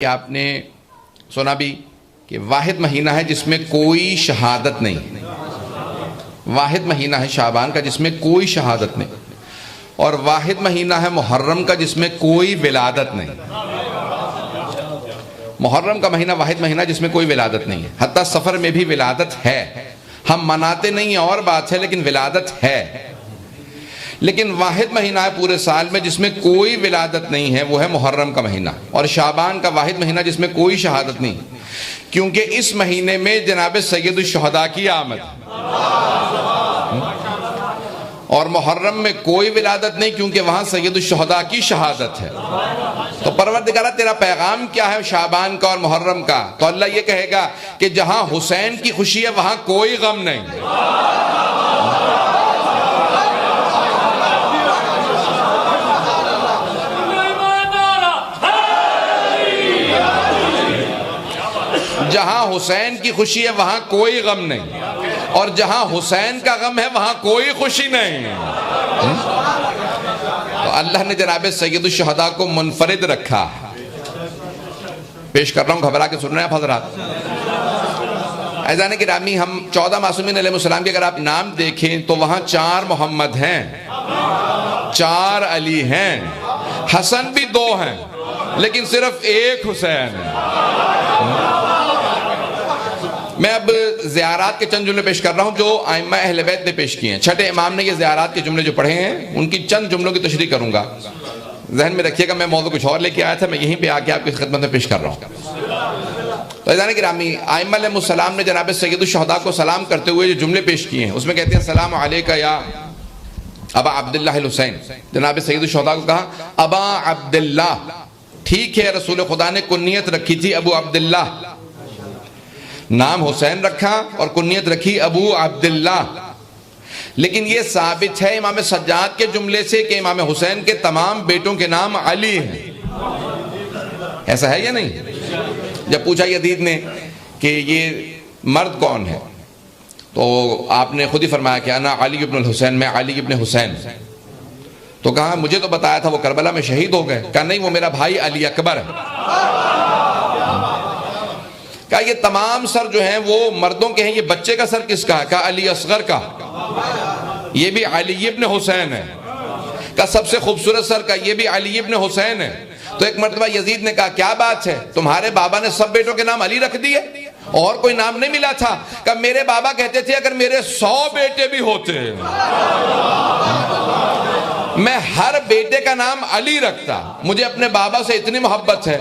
کہ آپ نے سنا بھی کہ واحد مہینہ ہے جس میں کوئی شہادت نہیں، واحد مہینہ ہے شعبان کا جس میں کوئی شہادت نہیں، اور واحد مہینہ ہے محرم کا جس میں کوئی ولادت نہیں۔ محرم کا مہینہ واحد مہینہ جس میں کوئی ولادت نہیں ہے، حتیٰ سفر میں بھی ولادت ہے، ہم مناتے نہیں ہیں اور بات ہے، لیکن ولادت ہے۔ لیکن واحد مہینہ ہے پورے سال میں جس میں کوئی ولادت نہیں ہے، وہ ہے محرم کا مہینہ، اور شعبان کا واحد مہینہ جس میں کوئی شہادت نہیں، کیونکہ اس مہینے میں جناب سید الشہداء کی آمد، اور محرم میں کوئی ولادت نہیں کیونکہ وہاں سید الشہداء کی شہادت ہے۔ تو پروردگارہ تیرا پیغام کیا ہے شعبان کا اور محرم کا؟ تو اللہ یہ کہے گا کہ جہاں حسین کی خوشی ہے وہاں کوئی غم نہیں۔ جہاں حسین کی خوشی ہے وہاں کوئی غم نہیں، اور جہاں حسین کا غم ہے وہاں کوئی خوشی نہیں۔ تو اللہ نے جناب سید الشہداء کو منفرد رکھا۔ پیش کر رہا ہوں، گھبرا کے سن رہے ہیں آپ حضرات؟ عزیزان گرامی، ہم 14 معصومین علیہ السلام کے اگر آپ نام دیکھیں تو وہاں 4 محمد ہیں، 4 علی ہیں، حسن بھی 2 ہیں، لیکن صرف 1 حسین ہے۔ میں اب زیارات کے چند جملے پیش کر رہا ہوں جو ائمہ اہل بیت نے پیش کیے ہیں۔ چھٹے امام نے یہ زیارات کے جملے جو پڑھے ہیں ان کی چند جملوں کی تشریح کروں گا، ذہن میں رکھیے گا میں موضوع کچھ اور لے کے آیا تھا، میں یہیں پہ آ کے آپ کی خدمت میں پیش کر رہا ہوں۔ تو عزیزان گرامی، ائمہ علیہ السلام نے جناب سید الشہداء کو سلام کرتے ہوئے جو جملے پیش کیے ہیں اس میں کہتے ہیں السلام علیکہ یا ابا عبداللہ الحسین۔ جناب سید الشہداء کو کہا ابا عبداللہ، ٹھیک ہے رسول خدا نے کنیت رکھی تھی ابو عبداللہ، نام حسین رکھا اور کنیت رکھی ابو عبداللہ، لیکن یہ ثابت ہے امام سجاد کے جملے سے کہ امام حسین کے تمام بیٹوں کے نام علی ہیں۔ ایسا ہے یا نہیں؟ جب پوچھا یزید نے کہ یہ مرد کون ہے تو آپ نے خود ہی فرمایا کہ انا علی ابن الحسین، میں علی ابن حسین۔ تو کہا مجھے تو بتایا تھا وہ کربلا میں شہید ہو گئے۔ کہا نہیں، وہ میرا بھائی علی اکبر ہے۔ کہا یہ تمام سر جو ہیں وہ مردوں کے ہیں، یہ بچے کا سر کس کا ہے؟ کہا علی اصغر کا، یہ بھی علی ابن حسین ہے۔ کہا سب سے خوبصورت سر کا، یہ بھی علی ابن حسین ہے۔ تو ایک مرتبہ یزید نے کہا کیا بات ہے، تمہارے بابا نے سب بیٹوں کے نام علی رکھ دیے اور کوئی نام نہیں ملا تھا؟ کہا میرے بابا کہتے تھے اگر میرے 100 بیٹے بھی ہوتے میں ہر بیٹے کا نام علی رکھتا، مجھے اپنے بابا سے اتنی محبت ہے۔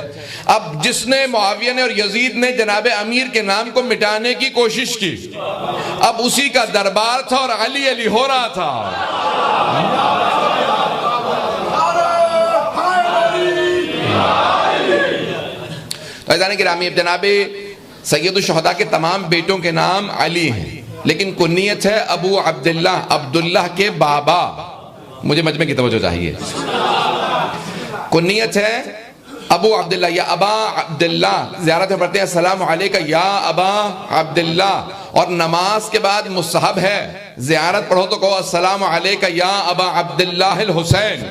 اب جس نے معاویہ نے اور یزید نے جناب امیر کے نام کو مٹانے کی کوشش کی، اب اسی کا دربار تھا اور علی علی ہو رہا تھا۔ عزیزان گرامی، جناب سید الشہداء کے تمام بیٹوں کے نام علی ہیں، لیکن کنیت ہے ابو عبداللہ، عبداللہ کے بابا۔ مجھے مجمع کی توجہ چاہیے، کنیت ہے ابو عبداللہ یا ابا عبداللہ۔ زیارت میں پڑھتے ہیں السلام علیکہ یا ابا عبداللہ، اور نماز کے بعد مستحب ہے زیارت پڑھو تو کہو السلام علیکہ یا ابا عبداللہ الحسین۔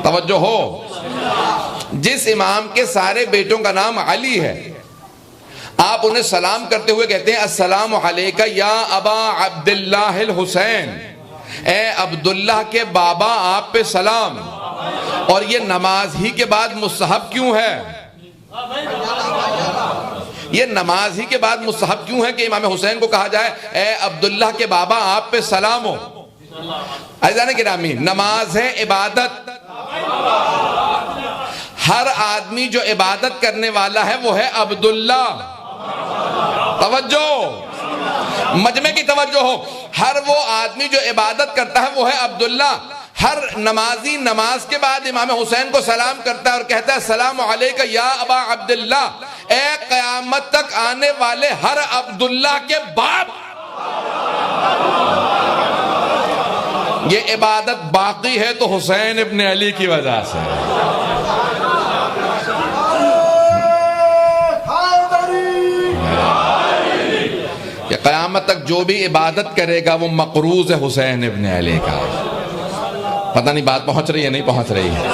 توجہ ہو، جس امام کے سارے بیٹوں کا نام علی ہے آپ انہیں سلام کرتے ہوئے کہتے ہیں السلام علیکہ یا ابا عبداللہ الحسین، اے عبداللہ کے بابا آپ پہ سلام۔ اور یہ نماز ہی کے بعد مستحب کیوں ہے؟ یہ نماز ہی کے بعد مستحب کیوں ہے کہ امام حسین کو کہا جائے اے عبداللہ کے بابا آپ پہ سلام ہو؟ عزیزان گرامی، نماز ہے عبادت، ہر آدمی جو عبادت کرنے والا ہے وہ ہے عبداللہ۔ توجہ، مجمع کی توجہ ہو، ہر وہ آدمی جو عبادت کرتا ہے وہ ہے عبداللہ۔ ہر نمازی نماز کے بعد امام حسین کو سلام کرتا ہے اور کہتا ہے السلام علیکہ یا ابا عبداللہ، اے قیامت تک آنے والے ہر عبداللہ کے باپ۔ یہ عبادت باقی ہے تو حسین ابن علی کی وجہ سے۔ کہ قیامت تک جو بھی عبادت کرے گا وہ مقروض ہے حسین ابن علی کا۔ پتہ نہیں بات پہنچ رہی ہے نہیں پہنچ رہی ہے۔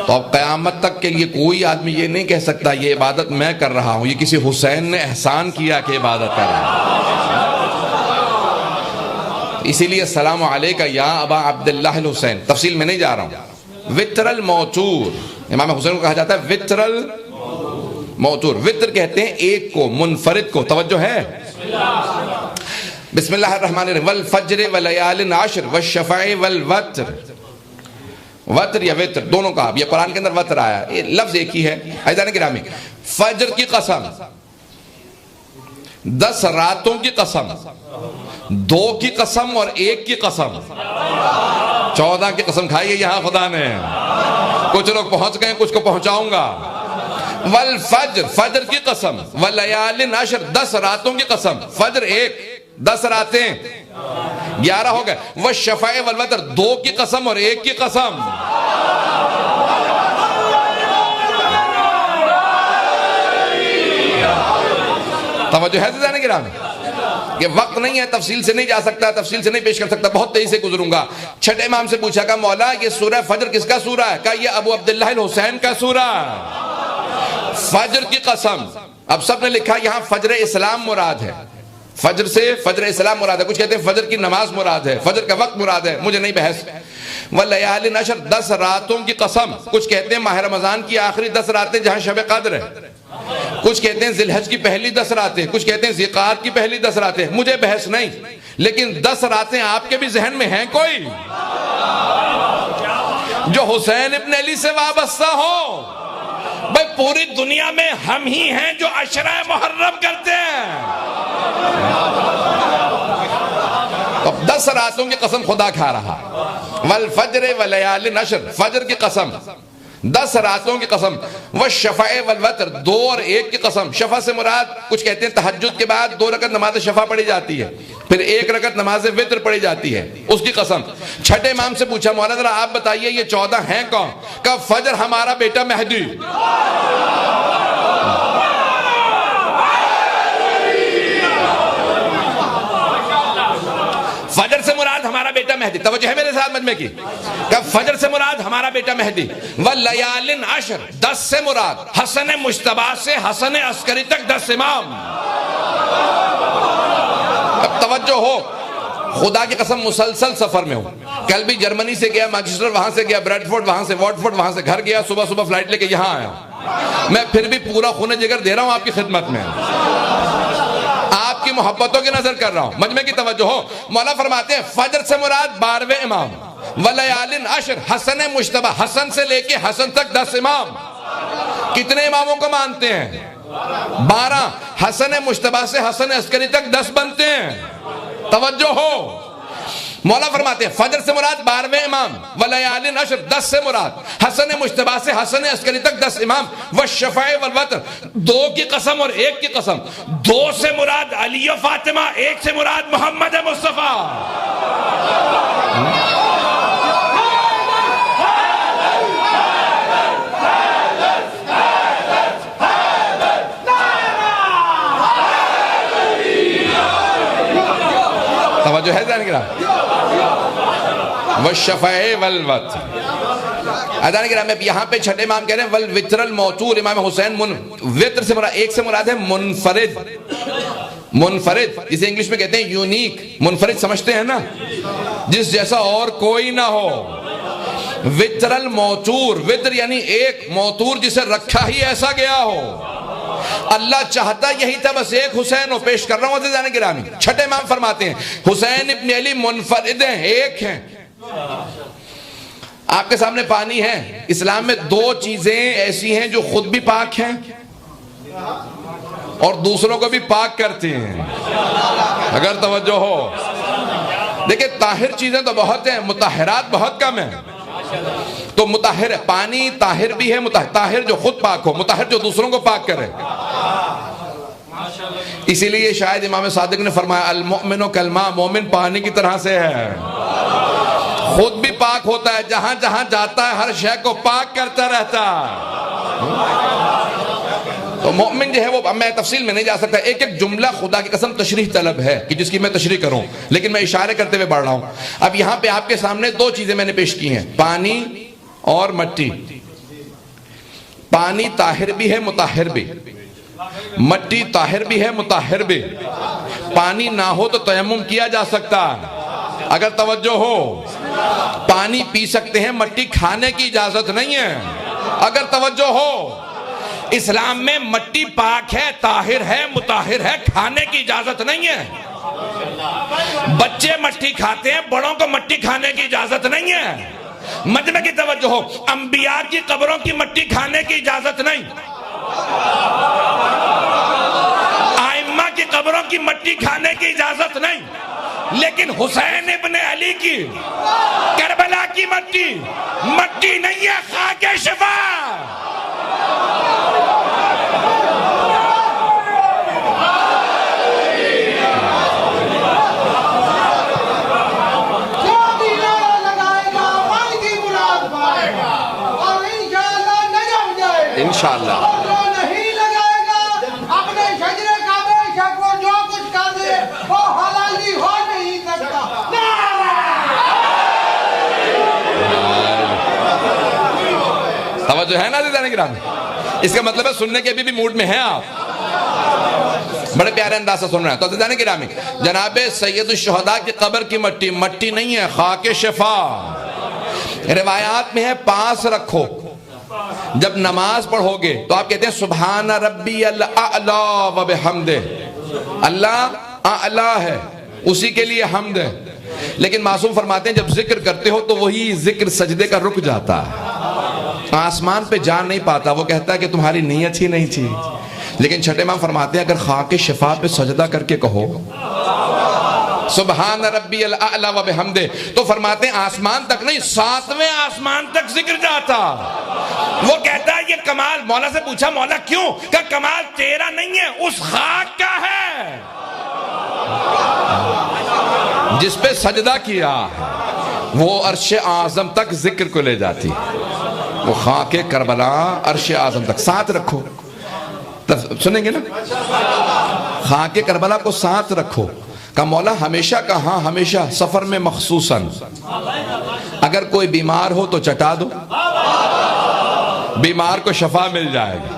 تو اب قیامت تک کے لیے کوئی آدمی یہ نہیں کہہ سکتا یہ عبادت میں کر رہا ہوں، یہ کسی حسین نے احسان کیا کہ عبادت کر رہا ہوں۔ اسی لیے السلام علیکہ یا ابا عبداللہ الحسین، تفصیل میں نہیں جا رہا ہوں۔ وتر الموتور، امام حسین کو کہا جاتا ہے وتر الموتور۔ وتر کہتے ہیں ایک کو، منفرد کو۔ توجہ ہے؟ بسم اللہ الرحمن الرحیم۔ والفجر ولیال عشر والشفع والوتر۔ وتر یا وتر دونوں کا، یہ قرآن کے اندر وتر آیا، یہ لفظ ایک ہی ہے۔ عزیزان گرامی، فجر کی قسم، 10 راتوں کی قسم، 2 کی قسم اور 1 کی قسم، 14 کی قسم کھائی ہے یہاں خدا نے۔ کچھ لوگ پہنچ گئے، کچھ کو پہنچاؤں گا۔ والفجر، فجر کی قسم، ولیال عشر، 10 راتوں کی قسم، فجر 1، 10 راتیں 11 ہو گئے۔ والشفع والوتر، 2 کی قسم اور 1 کی قسم۔ توجہ ہے عزیزان گرامی؟ کہ وقت نہیں ہے، تفصیل سے نہیں جا سکتا، تفصیل سے نہیں پیش کر سکتا، بہت تیزی سے گزروں گا۔ چھٹے امام سے پوچھا کہ مولا یہ سورہ فجر کس کا سورہ ہے؟ کہا یہ ابو عبداللہ الحسین کا سورہ ہے۔ فجر کی قسم، اب سب نے لکھا یہاں فجر اسلام مراد ہے، فجر سے فجر اسلام مراد ہے، کچھ کہتے ہیں فجر کی نماز مراد ہے، فجر کا وقت مراد ہے، مجھے نہیں بحث۔ ولیال عشر، 10 راتوں کی قسم، کچھ کہتے ہیں ماہ رمضان کی آخری 10 راتیں جہاں شب قدر ہے، کچھ کہتے ہیں ذی الحج کی پہلی 10 راتیں، کچھ کہتے ہیں ذی القعدہ کی پہلی 10 راتیں، مجھے بحث نہیں، لیکن 10 راتیں آپ کے بھی ذہن میں ہیں کوئی جو حسین ابن علی سے وابستہ ہو؟ بھئی پوری دنیا میں ہم ہی ہیں جو عشرہ محرم کرتے ہیں۔ اب 10 راتوں کی قسم خدا کھا رہا۔ والفجر ولیال عشر، فجر کی قسم، 10 راتوں کی قسم۔ والشفع والوتر، 2 اور 1 کی قسم۔ شفع سے مراد کچھ کہتے ہیں تہجد کے بعد 2 رکعت نماز شفع پڑھی جاتی ہے، پھر 1 رکعت نماز وتر پڑھی جاتی ہے، اس کی قسم۔ چھٹے امام سے پوچھا مولانا ذرا آپ بتائیے یہ 14 ہیں کون؟ کہا فجر ہمارا بیٹا مہدی۔ فجر سے مراد ہمارا بیٹا مہدی، توجہ ہے میرے ساتھ مجمع کی؟ کہ فجر سے مراد ہمارا بیٹا مہدی۔ ولیال عشر، 10 سے مراد حسن مجتبیٰ سے حسن عسکری تک 10 امام۔ اب توجہ ہو، خدا کی قسم مسلسل سفر میں ہوں، کل بھی جرمنی سے گیا مانچسٹر، وہاں سے گیا بریڈفورڈ، وہاں سے واٹفورڈ، وہاں سے گھر گیا، صبح صبح فلائٹ لے کے یہاں آیا ہوں۔ میں پھر بھی پورا خون جگر دے رہا ہوں آپ کی خدمت میں، آپ کی محبتوں کی نظر کر رہا ہوں، مجمع کی توجہ ہو۔ مولا فرماتے ہیں فجر سے مراد 12ویں امام، ولیال عشر حسن مجتبیٰ، حسن سے لے کے حسن تک 10 امام۔ کتنے اماموں کو مانتے ہیں؟ 12۔ حسن مجتبیٰ سے حسن عسکری تک 10 بنتے ہیں، توجہ ہو۔ مولا فرماتے ہیں فجر سے مراد 12ویں امام، ولیال عشر 10 سے مراد حسن مجتبیٰ سے حسن عسکری تک 10 امام۔ والشفع والوتر، 2 کی قسم اور 1 کی قسم۔ 2 سے مراد علی و فاطمہ، 1 سے مراد محمد مصطفیٰ۔ توجہ ہے ذہن گرام؟ والشفع والوتر۔ ادان گرام میں یہاں پہ چھٹے امام کہہ رہے ہیں والوتر الموتور، امام حسین وتر سے مراد 1 سے مراد ہے منفرد، منفرد جسے انگلش میں کہتے ہیں یونیک، منفرد سمجھتے ہیں نا، جس جیسا اور کوئی نہ ہو۔ وتر الموتور، وتر یعنی ایک، موتور جسے رکھا ہی ایسا گیا ہو۔ اللہ چاہتا یہی تھا بس ایک حسین ہو۔ پیش کر رہا ہوں عزیزان گرامی، چھٹے امام فرماتے ہیں حسین ابن علی منفرد ہیں، ایک ہیں۔ آپ کے سامنے پانی ہے، اسلام میں 2 چیزیں ایسی ہیں جو خود بھی پاک ہیں اور دوسروں کو بھی پاک کرتے ہیں، اگر توجہ ہو۔ دیکھیں طاہر چیزیں تو بہت ہیں، مطہرات بہت کم ہیں۔ تو مطہر ہے، پانی طاہر بھی ہے، طاہر جو خود پاک ہو، مطہر جو دوسروں کو پاک کرے۔ اسی لیے شاید امام صادق نے فرمایا المؤمن کالماء، مومن پانی کی طرح سے ہے، خود بھی پاک ہوتا ہے، جہاں جہاں جاتا ہے ہر شے کو پاک کرتا رہتا ہے۔ تو مومن جو ہے وہ، میں تفصیل میں نہیں جا سکتا، ایک ایک جملہ خدا کی قسم تشریح طلب ہے کہ جس کی میں تشریح کروں، لیکن میں اشارے کرتے ہوئے بڑھ رہا ہوں۔ اب یہاں پہ آپ کے سامنے 2 چیزیں میں نے پیش کی ہیں، پانی اور مٹی۔ پانی طاہر بھی ہے مطہر بھی، مٹی طاہر بھی ہے مطہر بھی. پانی نہ ہو تو تیمم کیا جا سکتا ہے اگر توجہ ہو. پانی پی سکتے ہیں، مٹی کھانے کی اجازت نہیں ہے اگر توجہ ہو. اسلام میں مٹی پاک ہے، طاہر ہے، مطہر ہے، کھانے کی اجازت نہیں ہے. بچے مٹی کھاتے ہیں، بڑوں کو مٹی کھانے کی اجازت نہیں ہے. مجمع کی توجہ ہو. انبیاء کی قبروں کی مٹی کھانے کی اجازت نہیں، ائمہ کی قبروں کی مٹی کھانے کی اجازت نہیں. لیکن حسین ابن علی کی کربلا کی مٹی مٹی نہیں ہے، خاک شفا. انشاءاللہ جو نہیں لگائے گا اپنے شجرے کا بے شک وہ جو کچھ کر دے وہ حلالی ہو نہیں سکتا. توجہ ہے نا عزیزان کرام؟ اس کا مطلب ہے سننے کے بھی موڈ میں ہیں آپ، بڑے پیارے انداز سے سن رہے ہیں. تو عزیزان کرام، جناب سید الشہداء کی قبر کی مٹی مٹی نہیں ہے، خاک شفا. روایات میں ہے پاس رکھو. جب نماز پڑھو گے تو آپ کہتے ہیں سبحان ربی الاعلی و بحمدہ. اللہ اعلی ہے، اسی کے لیے حمد ہے. لیکن معصوم فرماتے ہیں جب ذکر کرتے ہو تو وہی ذکر سجدے کا رک جاتا ہے، آسمان پہ جا نہیں پاتا. وہ کہتا ہے کہ تمہاری نیت ہی نہیں تھی. لیکن چھٹے امام فرماتے ہیں اگر خاک شفا پہ سجدہ کر کے کہو سبحان ربی الاعلی و بحمدہ، تو فرماتے ہیں آسمان تک نہیں، 7ویں آسمان تک ذکر جاتا. وہ کہتا ہے یہ کمال. مولا سے پوچھا مولا کیوں؟ کہ کمال تیرا نہیں ہے، اس خاک کا ہے جس پہ سجدہ کیا. وہ عرش اعظم تک ذکر کو لے جاتی. وہ خاک کربلا عرش اعظم تک. ساتھ رکھو، سنیں گے نا؟ خاک کربلا کو ساتھ رکھو. کہ مولا ہمیشہ کہاں؟ ہمیشہ سفر میں مخصوصاً. اگر کوئی بیمار ہو تو چٹا دو، بیمار کو شفا مل جائے گی.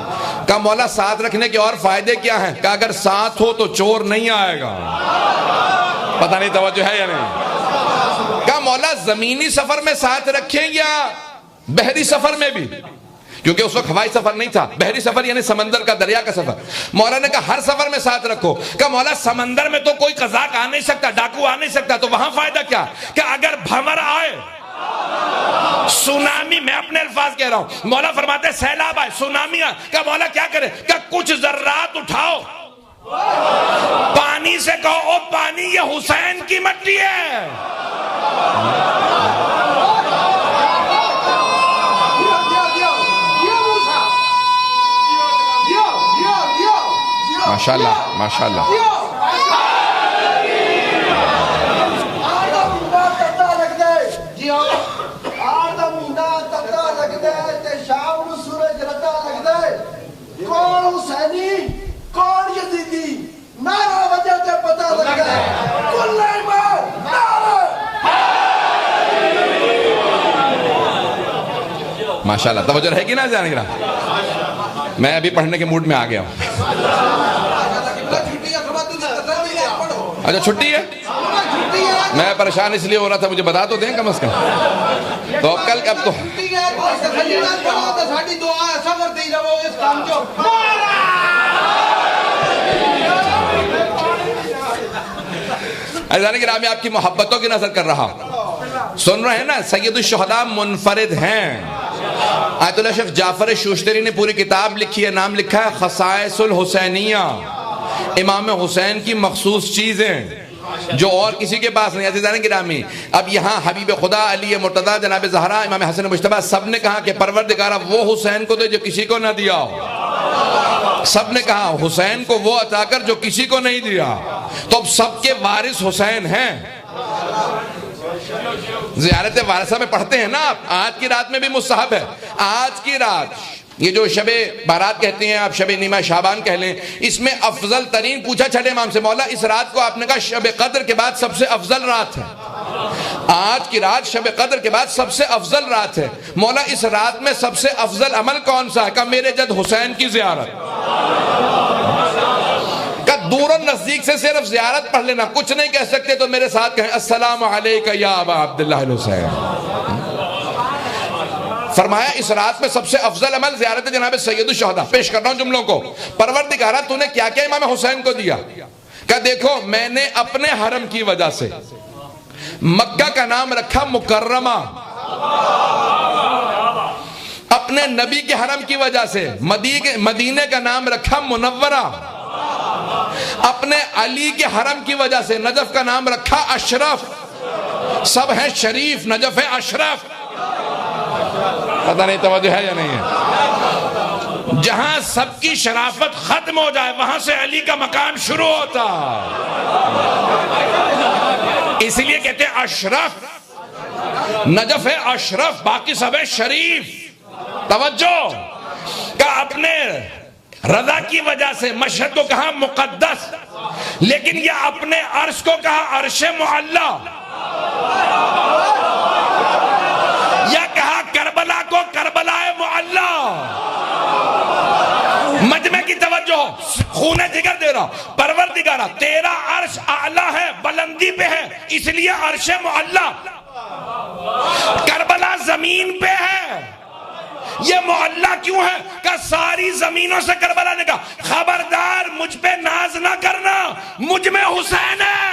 کہ مولا ساتھ رکھنے کے اور فائدے کیا ہیں؟ کہ اگر ساتھ ہو تو چور نہیں آئے گا. پتہ نہیں توجہ ہے یا نہیں؟ کہ مولا زمینی سفر میں ساتھ رکھیں یا بحری سفر میں بھی؟ کیونکہ اس وقت ہوائی سفر نہیں تھا، بحری سفر یعنی سمندر کا، دریا کا سفر. مولا نے کہا ہر سفر میں ساتھ رکھو. کہ مولا سمندر میں تو کوئی قزاق آ نہیں سکتا، ڈاکو آ نہیں سکتا، تو وہاں فائدہ کیا؟ کہ اگر بھنور آئے، سونامی، میں اپنے الفاظ کہہ رہا ہوں، مولا فرماتے ہیں سیلاب آئے، سونامی آئے، کہ مولا کیا کرے؟ کہ کچھ ذرات اٹھاؤ، پانی سے کہو او پانی یہ حسین کی مٹی ہے. ماشاءاللہ ماشاءاللہ. کون حسینی کون یزیدی نعرہ وجہ تے پتہ لگتا ہے. کل ایمان ماشاءاللہ. توجہ رہے گی نا جانے گرا؟ میں ابھی پڑھنے کے موڈ میں آ گیا ہوں. اچھا چھٹی ہے؟ میں پریشان اس لیے ہو رہا تھا، مجھے بتا تو دیں کم از کم. تو اب کل اب تو عزیزان گرامی آپ کی محبتوں کی نظر کر رہا. سن رہے ہیں نا؟ سید الشہداء منفرد ہیں. آیت اللہ شیخ جعفر شوشتری نے پوری کتاب لکھی ہے، نام لکھا ہے خصائص الحسینیہ. امام حسین کی مخصوص چیزیں جو اور کسی کے پاس نہیں. عزیزان گرامی اب یہاں حبیب خدا علی مرتضیٰ جناب زہرا امام حسن مجتبیٰ سب نے کہا کہ پروردگارہ وہ حسین کو دے جو کسی کو نہ دیا ہو. سب نے کہا حسین کو وہ عطا کر جو کسی کو نہیں دیا. تو اب سب کے وارث حسین ہیں. زیارت وارثہ میں پڑھتے ہیں نا آپ، آج کی رات میں بھی مستحب ہے. آج کی رات یہ جو شب بارات کہتے ہیں آپ، شب نیمہ شعبان کہہ لیں، اس میں افضل ترین پوچھا چھٹے امام سے مولا اس رات کو آپ نے کہا شب قدر کے بعد سب سے افضل رات ہے. آج کی رات شب قدر کے بعد سب سے افضل رات ہے. مولا اس رات میں سب سے افضل عمل کون سا ہے؟ کہ میرے جد حسین کی زیارت. کہ دور و نزدیک سے صرف زیارت پڑھ لینا, کچھ نہیں کہہ سکتے تو میرے ساتھ کہیں السلام علیکہ یا ابا عبداللہ الحسین. فرمایا اس رات میں سب سے افضل عمل زیارت جناب سید الشہداء. پیش کر رہا ہوں جملوں کو. پروردگارہ تو نے کیا کیا امام حسین کو دیا؟ کہ دیکھو میں نے اپنے حرم کی وجہ سے مکہ کا نام رکھا مکرمہ, اپنے نبی کے حرم کی وجہ سے مدینے کا نام رکھا منورہ, اپنے علی کے حرم کی وجہ سے نجف کا نام رکھا اشرف. سب ہیں شریف, نجف ہے اشرف. پتہ نہیں توجہ ہے یا نہیں ہے؟ جہاں سب کی شرافت ختم ہو جائے وہاں سے علی کا مقام شروع ہوتا. اس لیے کہتے ہیں اشرف, نجف ہے اشرف, باقی سب ہے شریف. توجہ کہ اپنے رضا کی وجہ سے مشہد کو کہا مقدس, لیکن یہ اپنے عرش کو کہا عرش معلی, یا کہا کربلا کو کربلا معلی. مجمع کی توجہ, خون جگر دے رہا. پروردگارہ تیرا عرش اعلیٰ ہے, بلندی پہ ہے, اس لیے عرش معلی. کربلا زمین پہ ہے, یہ معلی کیوں ہے؟ کہ ساری زمینوں سے کربلا نے کہا خبردار مجھ پہ ناز نہ کرنا, مجھ میں حسین ہے.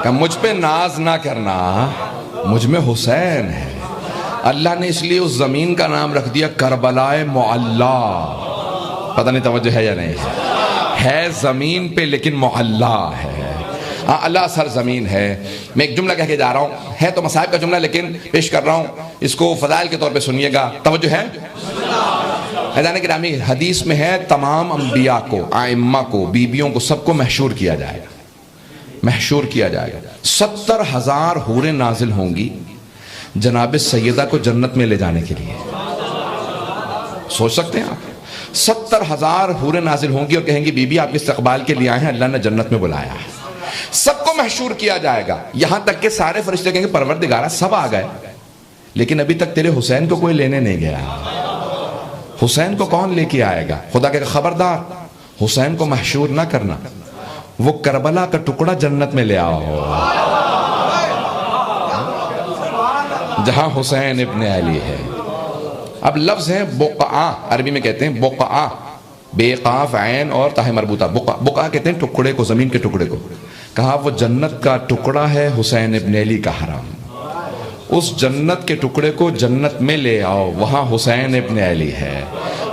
کہ مجھ پہ ناز نہ کرنا, مجھ میں حسین ہے. اللہ نے اس لیے اس زمین کا نام رکھ دیا کربلا معلی. پتہ نہیں توجہ ہے یا نہیں ہے؟ زمین پہ لیکن معلی ہے. اللہ سر زمین ہے. میں ایک جملہ کہہ کے جا رہا ہوں, ہے تو مصائب کا جملہ لیکن پیش کر رہا ہوں, اس کو فضائل کے طور پہ سنیے گا. توجہ ہے؟ حضرات گرامی, حدیث میں ہے تمام انبیاء کو, ائمہ کو, بیبیوں کو, سب کو محشور کیا جائے گا. محشور کیا جائے گا. 70,000 حوریں نازل ہوں گی جناب سیدہ کو جنت میں لے جانے کے لیے. سوچ سکتے ہیں آپ, 70,000 حوریں نازل ہوں گی اور کہیں گی بی بی آپ کے استقبال کے لیے آئے ہیں, اللہ نے جنت میں بلایا ہے. سب کو محشور کیا جائے گا, یہاں تک کہ سارے فرشتے کہیں گے پروردگارہ سب آ گئے لیکن ابھی تک تیرے حسین کو کوئی لینے نہیں گیا. حسین کو کون لے کے آئے گا؟ خدا کہے گا خبردار حسین کو محشور نہ کرنا, وہ کربلا کا ٹکڑا جنت میں لے آؤ جہاں حسین ابن علی ہے. اب لفظ ہے بقعہ, عربی میں کہتے ہیں بقعہ, بے قاف عین اور تاء مربوطہ. بقعہ کہتے ہیں ٹکڑے کو, زمین کے ٹکڑے کو. کہا وہ جنت کا ٹکڑا ہے حسین ابن علی کا حرم, اس جنت کے ٹکڑے کو جنت میں لے آؤ, وہاں حسین ابن علی ہے.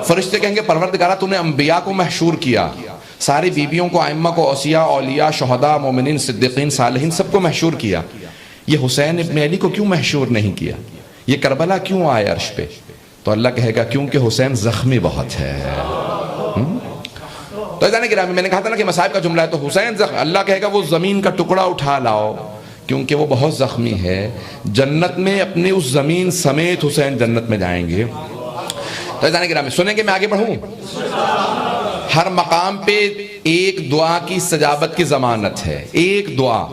فرشتے کہیں گے پروردگارہ تو نے انبیاء کو محشور کیا, ساری بیبیوں کو, ائمہ کو, اوصیاء, اولیاء, شہداء, مومنین, صدیقین, صالحین, سب کو محشور کیا, یہ حسین ابن علی کو کیوں محشور نہیں کیا؟ یہ کربلا کیوں آئے عرش پہ؟ تو اللہ کہے گا کیونکہ حسین زخمی بہت ہے. تو گرامی میں نے کہا تھا نا کہ مصائب کا جملہ ہے, تو حسین اللہ کہے گا وہ زمین کا ٹکڑا اٹھا لاؤ کیونکہ وہ بہت زخمی ہے. جنت میں اپنی اس زمین سمیت حسین جنت میں جائیں گے. تو گرامی سنیں گے, میں آگے بڑھوں. ہر مقام پہ ایک دعا کی استجابت کی ضمانت ہے, ایک دعا,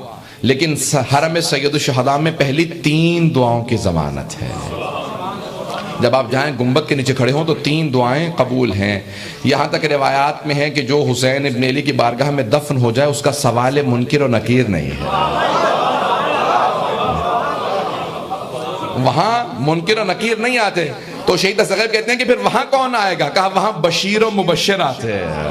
لیکن حرم سید الشہداء میں پہلی 3 دعاؤں کی ضمانت ہے. جب آپ جائیں گنبد کے نیچے کھڑے ہوں تو 3 دعائیں قبول ہیں. یہاں تک روایات میں ہے کہ جو حسین ابن علی کی بارگاہ میں دفن ہو جائے اس کا سوال منکر و نکیر نہیں ہے. وہاں منکر و نکیر نہیں آتے. تو شہید اصغر کہتے ہیں کہ پھر وہاں کون آئے گا؟ کہا وہاں بشیر و مبشر آتے ہیں.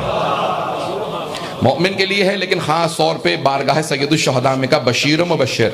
مومن کے لیے ہے لیکن خاص طور پہ بارگاہ سید الشہداء میں کا بشیر و مبشر.